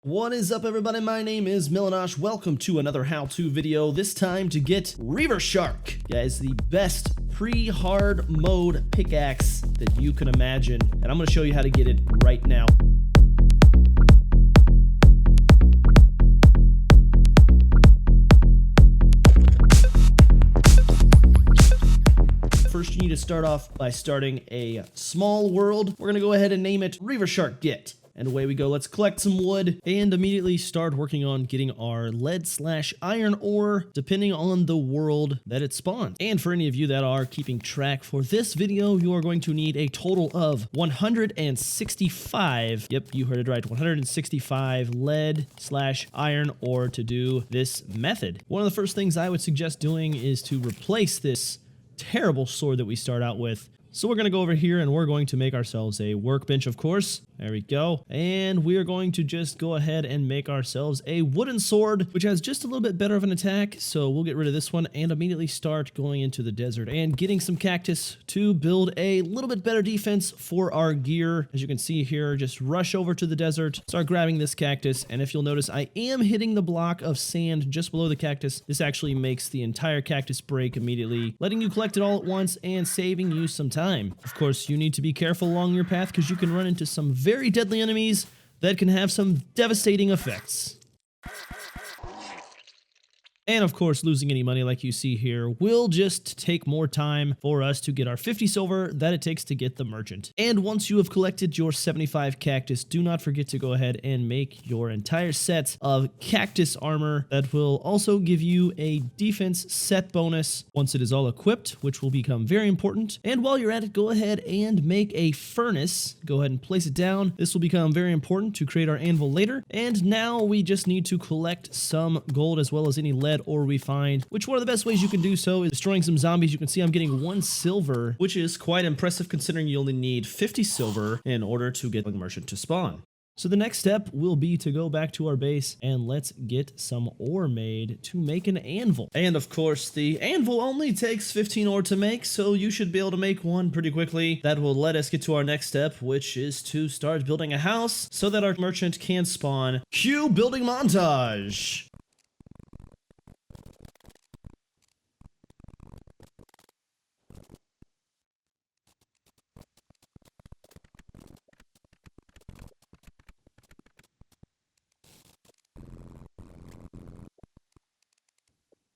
What is up, everybody? My name is Millinosch. Welcome to another how-to video, this time to get Reaver Shark. Guys, the best pre-hard mode pickaxe that you can imagine, and I'm going to show you how to get it right now. First, you need to start off by starting a small world. We're going to go ahead and name it Reaver Shark Get. And away we go. Let's collect some wood and immediately start working on getting our lead/iron ore, depending on the world that it spawns. And for any of you that are keeping track, for this video, you are going to need a total of 165, yep, you heard it right, 165 lead/iron ore to do this method. One of the first things I would suggest doing is to replace this terrible sword that we start out with. So we're going to go over here and we're going to make ourselves a workbench, of course. There we go. And we are going to just go ahead and make ourselves a wooden sword, which has just a little bit better of an attack. So we'll get rid of this one and immediately start going into the desert and getting some cactus to build a little bit better defense for our gear. As you can see here, just rush over to the desert, start grabbing this cactus. And if you'll notice, I am hitting the block of sand just below the cactus. This actually makes the entire cactus break immediately, letting you collect it all at once and saving you some time. Of course, you need to be careful along your path because you can run into some very deadly enemies that can have some devastating effects. And of course, losing any money like you see here will just take more time for us to get our 50 silver that it takes to get the merchant. And once you have collected your 75 cactus, do not forget to go ahead and make your entire set of cactus armor that will also give you a defense set bonus once it is all equipped, which will become very important. And while you're at it, go ahead and make a furnace. Go ahead and place it down. This will become very important to create our anvil later. And now we just need to collect some gold as well as any lead ore we find, which one of the best ways you can do so is destroying some zombies. You can see I'm getting 1 silver, which is quite impressive considering you only need 50 silver in order to get the merchant to spawn. So the next step will be to go back to our base and let's get some ore made to make an anvil. And of course, the anvil only takes 15 ore to make, so you should be able to make one pretty quickly. That will let us get to our next step, which is to start building a house so that our merchant can spawn. Cue building montage!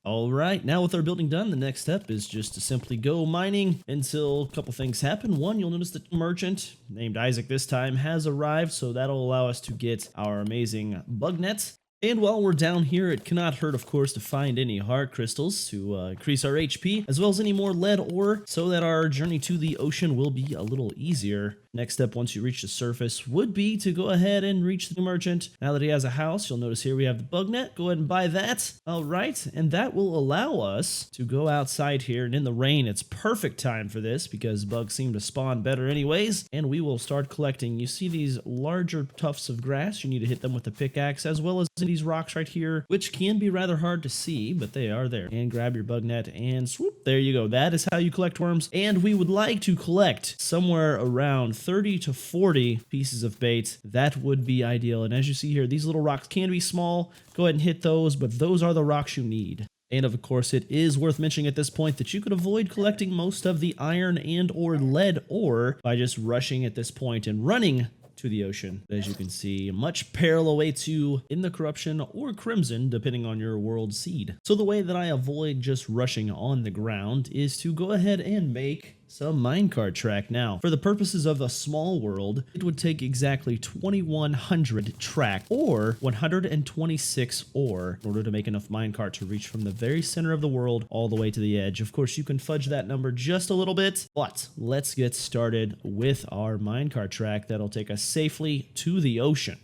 All right, now with our building done, the next step is just to simply go mining until a couple things happen. One, you'll notice that the merchant, named Isaac this time, has arrived, so that'll allow us to get our amazing bug net. And while we're down here, it cannot hurt, of course, to find any heart crystals to increase our HP, as well as any more lead ore, so that our journey to the ocean will be a little easier. Next step, once you reach the surface, would be to go ahead and reach the merchant. Now that he has a house, you'll notice here we have the bug net. Go ahead and buy that. All right, and that will allow us to go outside here. And in the rain, it's perfect time for this because bugs seem to spawn better anyways. And we will start collecting. You see these larger tufts of grass. You need to hit them with a pickaxe, as well as these rocks right here, which can be rather hard to see, but they are there. And grab your bug net and swoop. There you go. That is how you collect worms. And we would like to collect somewhere around 30 to 40 pieces of bait. That would be ideal. And as you see here, these little rocks can be small. Go ahead and hit those, but those are the rocks you need. And of course, it is worth mentioning at this point that you could avoid collecting most of the iron and or lead ore by just rushing at this point and running to the ocean. As you can see, much peril awaits you in the corruption or crimson, depending on your world seed. So the way that I avoid just rushing on the ground is to go ahead and make some minecart track. Now, for the purposes of a small world, it would take exactly 2100 track or 126 ore in order to make enough minecart to reach from the very center of the world all the way to the edge. Of course, you can fudge that number just a little bit, but let's get started with our minecart track that'll take us safely to the ocean.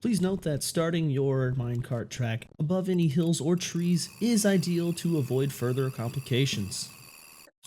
Please note that starting your minecart track above any hills or trees is ideal to avoid further complications.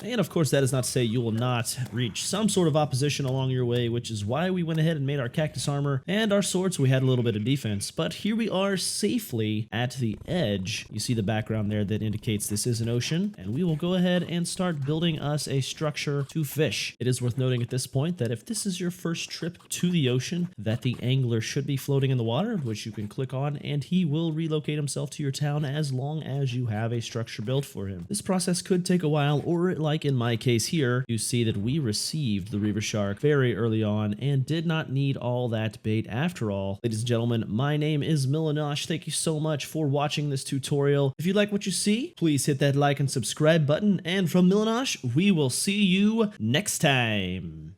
And of course, that is not to say you will not reach some sort of opposition along your way, which is why we went ahead and made our cactus armor and our swords. So we had a little bit of defense, but here we are safely at the edge. You see the background there that indicates this is an ocean, and we will go ahead and start building us a structure to fish. It is worth noting at this point that if this is your first trip to the ocean, that the angler should be floating in the water, which you can click on, and he will relocate himself to your town as long as you have a structure built for him. This process could take a while, or like in my case here, you see that we received the Reaver Shark very early on and did not need all that bait after all. Ladies and gentlemen, my name is Millinosch. Thank you so much for watching this tutorial. If you like what you see, please hit that like and subscribe button. And from Millinosch, we will see you next time.